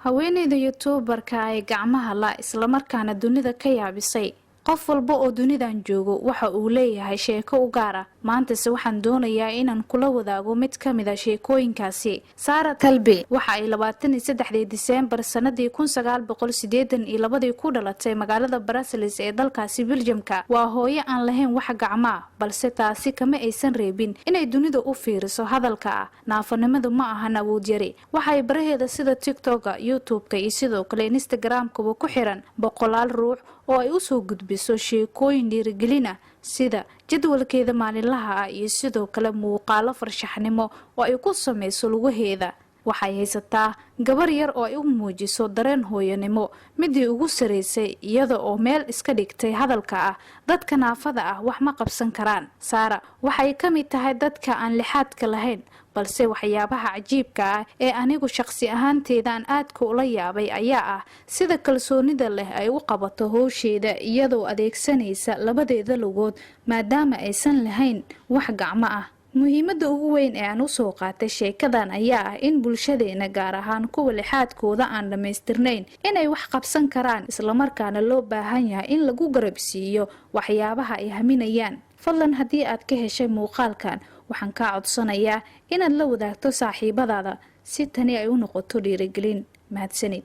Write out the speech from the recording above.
haweeneyda youtuberka ay gacmaha la isla markaana dunida ka yaabisay qof walba oo dunidan joogo waxa uu leeyahay sheeko u gaar ah maanta se waxaan doonayaa inaan kula wadaago mid kamid ah sheekooyinkaasi Sara Talbi waxa ay 23 Diseembar sanadii 1982 ku dhalatay magaalada Brussels ee dalkaasi Belgiumka waa hooyo aan lahayn wax gacmo balse taasi kama aysan reebin inay dunida u fiiriso hadalka ah naafanimadu ma ahan awood yari waxa ay baraheeda sida TikTok, YouTube iyo sidoo kale Instagram ku xiran boqolaal ruux oo ay u soo gudbiso sheekooyin dhiirigelin ah sida jadwalkeeda maalinlaha ah iyo sidoo kale muuqaalo farshaxnimo oo ay ku sameyso lugaheeda waxay haysataa gabar yar oo ay u muujiso dareen hooyanimo midii ugu sareysay iyada oo meel iska dhigtay hadalka ah dadka naafada ah wax ma qabsan karaan Sara waxay kamid tahay dadka aan lixaadka lahayn balse waxyaabaha cajiibka ah ee anigu shakhsi ahaanteedaan aadka ula yaabay ayaa ah sida kalsoonida leh ay u qabato howsheeda iyadoo adeegsanaysa labadeeda lugood maadaama aysan lahayn wax gacmo ah muhiimada ugu weyn ee aan u soo qaatay sheekadan ayaa ah in bulshadeena gaar ahaan kuwa lixaadkooda aan dhameystirnayn inay wax qabsan karaan isla markaana loo baahan yahay in lagu garab siiyo waxyaabaha ay haminayaan fadlan haddii aad ka heshay muuqaalkan waxaan ka codsanayaa inaad la wadaagto saaxiibadaada si tani ay u noqoto dhiirigelin mahadsanid